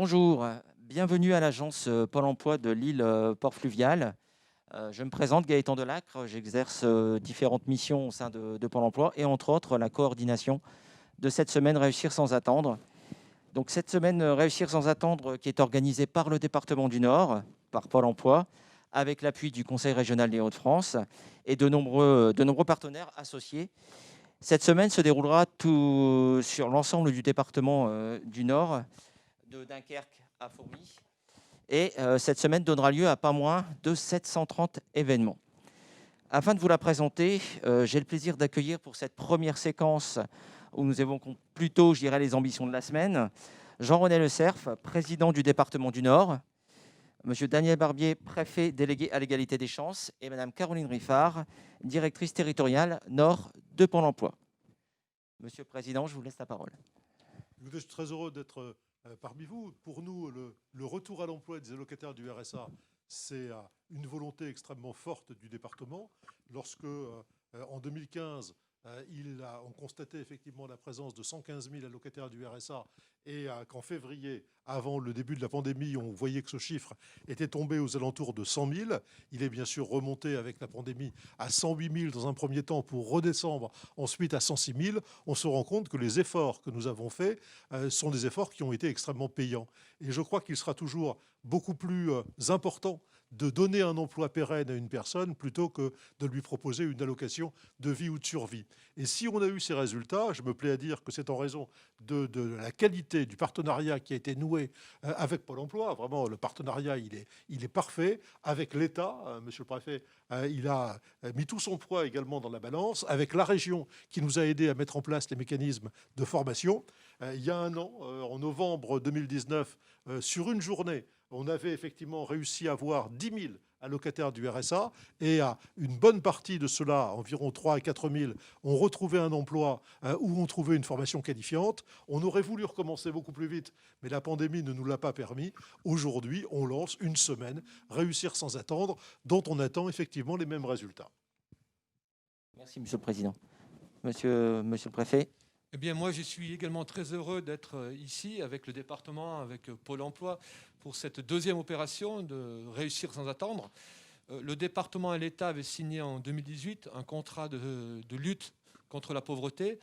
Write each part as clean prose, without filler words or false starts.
Bonjour, bienvenue à l'agence Pôle emploi de l'île Port-Fluvial. Je me présente, Gaëtan Delacre, j'exerce différentes missions au sein de Pôle emploi et entre autres la coordination de cette semaine Réussir sans attendre. Donc cette semaine Réussir sans attendre qui est organisée par le département du Nord, par Pôle emploi, avec l'appui du Conseil régional des Hauts-de-France et de nombreux partenaires associés. Cette semaine se déroulera tout sur l'ensemble du département du Nord, de Dunkerque à Fourmies. Et cette semaine donnera lieu à pas moins de 730 événements. Afin de vous la présenter, j'ai le plaisir d'accueillir pour cette première séquence où nous évoquons plutôt, je dirais, les ambitions de la semaine, Jean-René Le Cerf, président du département du Nord, Monsieur Daniel Barbier, préfet délégué à l'égalité des chances, et Madame Caroline Riffard, directrice territoriale Nord de Pôle emploi. Monsieur le Président, je vous laisse la parole. Je suis très heureux d'être parmi vous. Pour nous, le retour à l'emploi des allocataires du RSA, c'est une volonté extrêmement forte du département. Lorsque, en 2015, on constatait effectivement la présence de 115 000 allocataires du RSA et qu'en février, avant le début de la pandémie, on voyait que ce chiffre était tombé aux alentours de 100 000. Il est bien sûr remonté avec la pandémie à 108 000 dans un premier temps pour redescendre ensuite à 106 000. On se rend compte que les efforts que nous avons faits sont des efforts qui ont été extrêmement payants. Et je crois qu'il sera toujours beaucoup plus important de donner un emploi pérenne à une personne plutôt que de lui proposer une allocation de vie ou de survie. Et si on a eu ces résultats, je me plais à dire que c'est en raison de la qualité du partenariat qui a été noué avec Pôle emploi. Vraiment, le partenariat, il est parfait. Avec l'État, monsieur le préfet, il a mis tout son poids également dans la balance. Avec la région qui nous a aidés à mettre en place les mécanismes de formation. Il y a un an, en novembre 2019, sur une journée, on avait effectivement réussi à avoir 10 000 allocataires du RSA et à une bonne partie de ceux-là, environ 3 à 4 000, ont retrouvé un emploi ou ont trouvé une formation qualifiante. On aurait voulu recommencer beaucoup plus vite, mais la pandémie ne nous l'a pas permis. Aujourd'hui, on lance une semaine, Réussir sans attendre, dont on attend effectivement les mêmes résultats. Merci, Monsieur le Président. Monsieur le Préfet. Eh bien, moi, je suis également très heureux d'être ici avec le département, avec Pôle emploi, pour cette deuxième opération de Réussir sans attendre. Le département et l'État avaient signé en 2018 un contrat de lutte contre la pauvreté,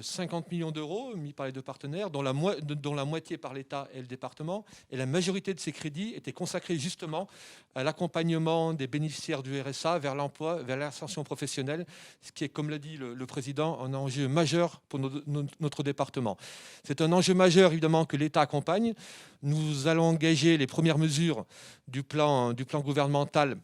50 millions d'euros mis par les deux partenaires, dont la moitié par l'État et le département. Et la majorité de ces crédits étaient consacrés justement à l'accompagnement des bénéficiaires du RSA vers l'emploi, vers l'insertion professionnelle, ce qui est, comme l'a dit le Président, un enjeu majeur pour notre département. C'est un enjeu majeur, évidemment, que l'État accompagne. Nous allons engager les premières mesures du plan gouvernemental,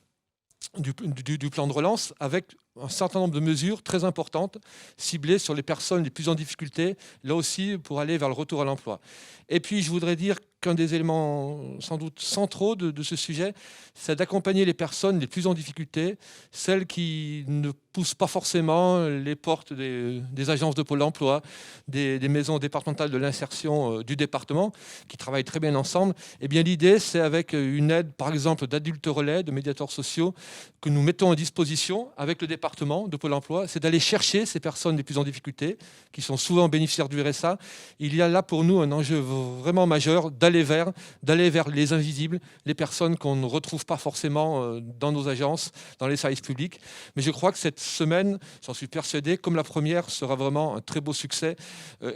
du plan de relance, avec un certain nombre de mesures très importantes ciblées sur les personnes les plus en difficulté, là aussi pour aller vers le retour à l'emploi. Et puis je voudrais dire qu'un des éléments sans doute centraux de ce sujet, c'est d'accompagner les personnes les plus en difficulté, celles qui ne poussent pas forcément les portes des agences de Pôle emploi, des maisons départementales de l'insertion du département, qui travaillent très bien ensemble. Eh bien, l'idée, c'est avec une aide, par exemple, d'adultes relais, de médiateurs sociaux, que nous mettons à disposition avec le département de Pôle emploi, c'est d'aller chercher ces personnes les plus en difficulté, qui sont souvent bénéficiaires du RSA. Il y a là pour nous un enjeu vraiment majeur d'aller vers les invisibles, les personnes qu'on ne retrouve pas forcément dans nos agences, dans les services publics. Mais je crois que cette semaine, j'en suis persuadé, comme la première, sera vraiment un très beau succès.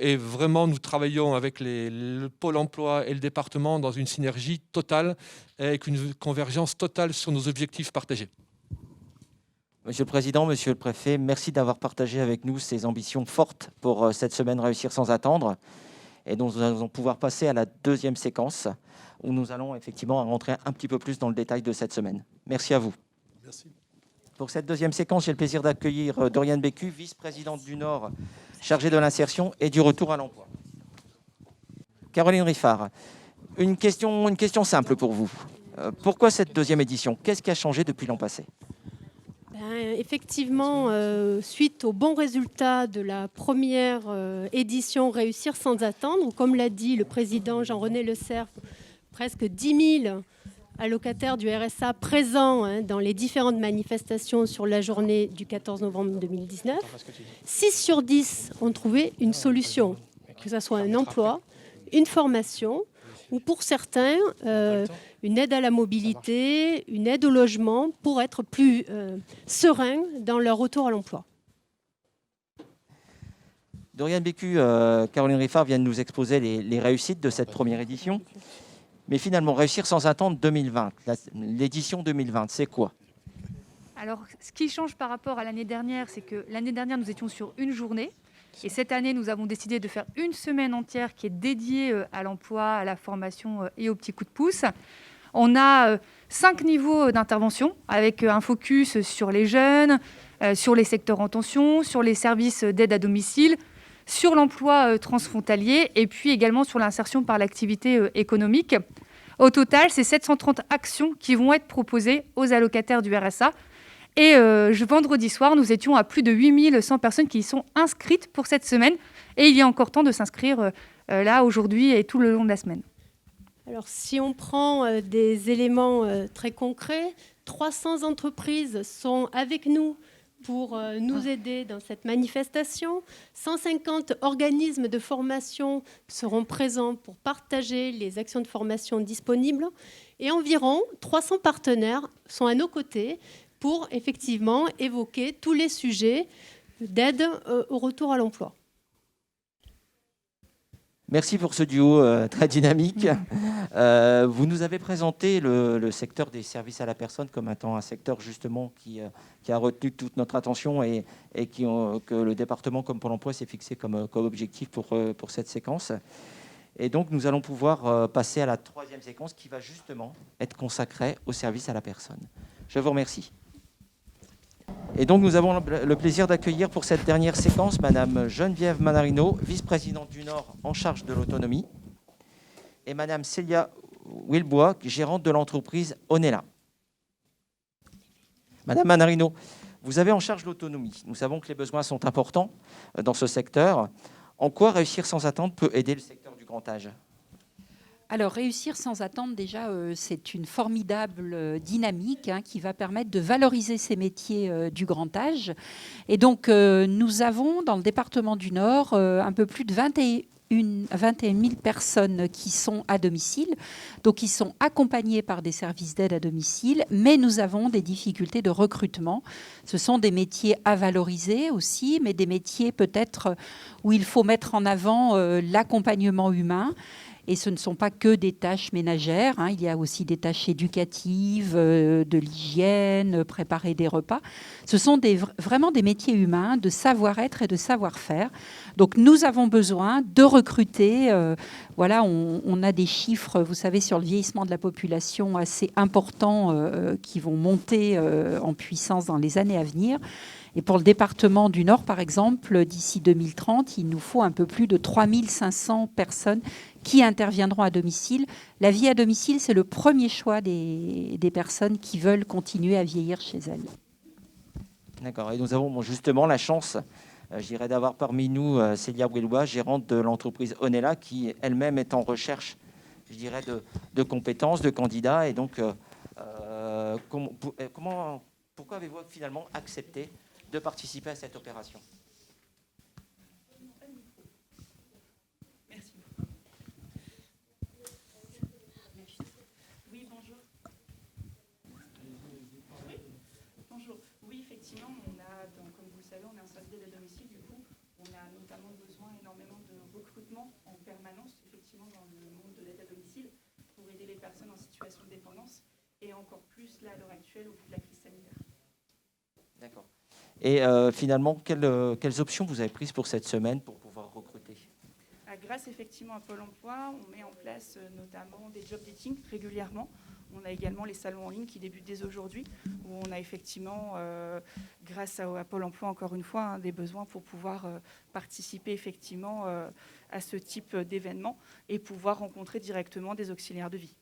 Et vraiment, nous travaillons avec le Pôle emploi et le département dans une synergie totale, avec une convergence totale sur nos objectifs partagés. Monsieur le Président, Monsieur le Préfet, merci d'avoir partagé avec nous ces ambitions fortes pour cette semaine Réussir sans attendre. Et donc nous allons pouvoir passer à la deuxième séquence où nous allons effectivement rentrer un petit peu plus dans le détail de cette semaine. Merci à vous. Merci. Pour cette deuxième séquence, j'ai le plaisir d'accueillir Doriane Bécu, vice-présidente du Nord, chargée de l'insertion et du retour à l'emploi. Caroline Riffard, une question simple pour vous. Pourquoi cette deuxième édition? Qu'est-ce qui a changé depuis l'an passé? Effectivement, suite aux bons résultats de la première édition Réussir sans attendre, comme l'a dit le président Jean-René Le Cerf, presque 10 000 allocataires du RSA présents dans les différentes manifestations sur la journée du 14 novembre 2019. 6 sur 10 ont trouvé une solution, que ce soit un emploi, une formation ou pour certains, une aide à la mobilité, une aide au logement pour être plus sereins dans leur retour à l'emploi. Dorian Bécu, Caroline Riffard vient de nous exposer les réussites de cette première édition. Mais finalement, Réussir sans attendre 2020, l'édition 2020, c'est quoi? Alors, ce qui change par rapport à l'année dernière, c'est que l'année dernière, nous étions sur une journée. Et cette année, nous avons décidé de faire une semaine entière qui est dédiée à l'emploi, à la formation et aux petits coups de pouce. On a 5 niveaux d'intervention avec un focus sur les jeunes, sur les secteurs en tension, sur les services d'aide à domicile, sur l'emploi transfrontalier et puis également sur l'insertion par l'activité économique. Au total, c'est 730 actions qui vont être proposées aux allocataires du RSA. Et vendredi soir, nous étions à plus de 8100 personnes qui y sont inscrites pour cette semaine. Et il y a encore temps de s'inscrire là, aujourd'hui et tout le long de la semaine. Alors, si on prend des éléments très concrets, 300 entreprises sont avec nous pour nous aider dans cette manifestation. 150 organismes de formation seront présents pour partager les actions de formation disponibles. Et environ 300 partenaires sont à nos côtés pour effectivement évoquer tous les sujets d'aide au retour à l'emploi. Merci pour ce duo très dynamique. Vous nous avez présenté le secteur des services à la personne comme étant un secteur justement qui a retenu toute notre attention et que le département comme Pôle emploi s'est fixé comme objectif pour cette séquence. Et donc nous allons pouvoir passer à la troisième séquence qui va justement être consacrée aux services à la personne. Je vous remercie. Et donc nous avons le plaisir d'accueillir pour cette dernière séquence Madame Geneviève Manarino, vice-présidente du Nord en charge de l'autonomie, et Madame Célia Wilbois, gérante de l'entreprise Onella. Madame Manarino, vous avez en charge l'autonomie. Nous savons que les besoins sont importants dans ce secteur. En quoi Réussir sans attendre peut aider le secteur du grand âge ? Alors, Réussir sans attendre, déjà, c'est une formidable dynamique qui va permettre de valoriser ces métiers du grand âge. Et donc, nous avons, dans le département du Nord, un peu plus de 21 000 personnes qui sont à domicile, donc qui sont accompagnées par des services d'aide à domicile, mais nous avons des difficultés de recrutement. Ce sont des métiers à valoriser aussi, mais des métiers peut-être où il faut mettre en avant l'accompagnement humain. Et ce ne sont pas que des tâches ménagères, il y a aussi des tâches éducatives, de l'hygiène, préparer des repas. Ce sont vraiment des métiers humains, de savoir-être et de savoir-faire. Donc nous avons besoin de recruter. Voilà, on a des chiffres, vous savez, sur le vieillissement de la population assez importants qui vont monter en puissance dans les années à venir. Et pour le département du Nord, par exemple, d'ici 2030, il nous faut un peu plus de 3500 personnes qui interviendront à domicile. La vie à domicile, c'est le premier choix des personnes qui veulent continuer à vieillir chez elles. D'accord. Et nous avons justement la chance, je dirais, d'avoir parmi nous Célia Wilbois, gérante de l'entreprise Onella, qui elle-même est en recherche, je dirais, de compétences, de candidats. Et donc, pourquoi avez-vous finalement accepté de participer à cette opération? Merci. Oui, bonjour. Oui, bonjour. Oui, effectivement, on a, comme vous le savez, on est un service d'aide à domicile. Du coup, on a notamment besoin énormément de recrutement en permanence, effectivement, dans le monde de l'aide à domicile, pour aider les personnes en situation de dépendance, et encore plus là à l'heure actuelle au vu de la crise sanitaire. D'accord. Et finalement, quelles options vous avez prises pour cette semaine pour pouvoir recruter? Grâce effectivement à Pôle emploi, on met en place notamment des job dating régulièrement. On a également les salons en ligne qui débutent dès aujourd'hui, où on a effectivement, grâce à Pôle emploi, encore une fois, des besoins pour pouvoir participer effectivement à ce type d'événement et pouvoir rencontrer directement des auxiliaires de vie.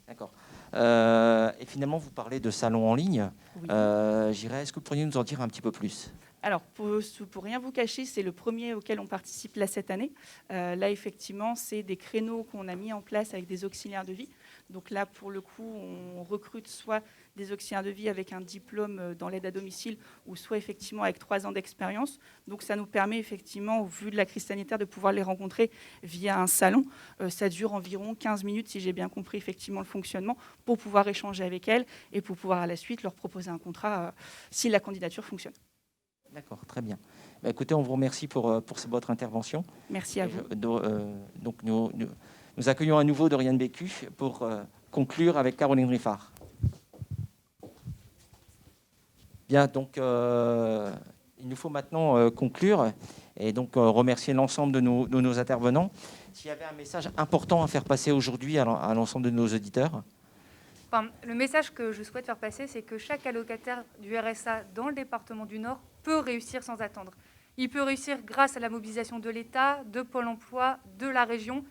D'accord. Et finalement, vous parlez de salons en ligne. Oui. Est-ce que vous pourriez nous en dire un petit peu plus? Alors, pour rien vous cacher, c'est le premier auquel on participe là cette année. Là, effectivement, c'est des créneaux qu'on a mis en place avec des auxiliaires de vie. Donc là, pour le coup, on recrute soit des auxiliaires de vie avec un diplôme dans l'aide à domicile ou soit effectivement avec 3 ans d'expérience. Donc ça nous permet effectivement, au vu de la crise sanitaire, de pouvoir les rencontrer via un salon. Ça dure environ 15 minutes, si j'ai bien compris effectivement le fonctionnement, pour pouvoir échanger avec elles et pour pouvoir à la suite leur proposer un contrat si la candidature fonctionne. D'accord, très bien. Bah, écoutez, on vous remercie pour votre intervention. Merci à vous. Donc nous accueillons à nouveau Doriane Bécu pour conclure avec Caroline Riffard. Bien, donc il nous faut maintenant conclure et donc remercier l'ensemble de nos intervenants. S'il y avait un message important à faire passer aujourd'hui à l'ensemble de nos auditeurs. Enfin, le message que je souhaite faire passer, c'est que chaque allocataire du RSA dans le département du Nord peut réussir sans attendre. Il peut réussir grâce à la mobilisation de l'État, de Pôle emploi, de la région,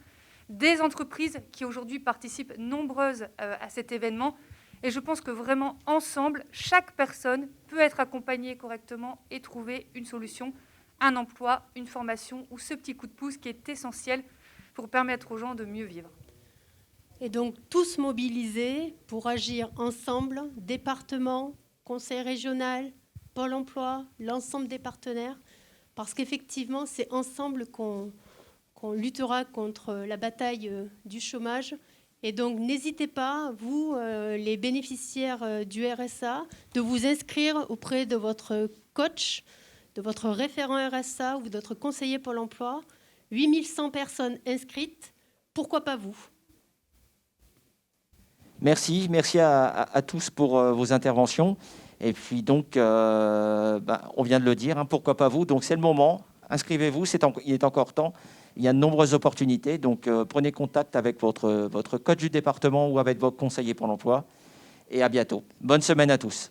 des entreprises qui aujourd'hui participent nombreuses à cet événement. Et je pense que vraiment, ensemble, chaque personne peut être accompagnée correctement et trouver une solution, un emploi, une formation ou ce petit coup de pouce qui est essentiel pour permettre aux gens de mieux vivre. Et donc, tous mobilisés pour agir ensemble, département, conseil régional, Pôle emploi, l'ensemble des partenaires, parce qu'effectivement, c'est ensemble qu'on luttera contre la bataille du chômage. Et donc, n'hésitez pas, vous, les bénéficiaires du RSA, de vous inscrire auprès de votre coach, de votre référent RSA ou de votre conseiller Pôle emploi. 8100 personnes inscrites, pourquoi pas vous ? Merci à tous pour vos interventions. Et puis donc, on vient de le dire, pourquoi pas vous. Donc c'est le moment, inscrivez-vous, il est encore temps. Il y a de nombreuses opportunités, donc prenez contact avec votre coach du département ou avec votre conseiller pour l'emploi. Et à bientôt. Bonne semaine à tous.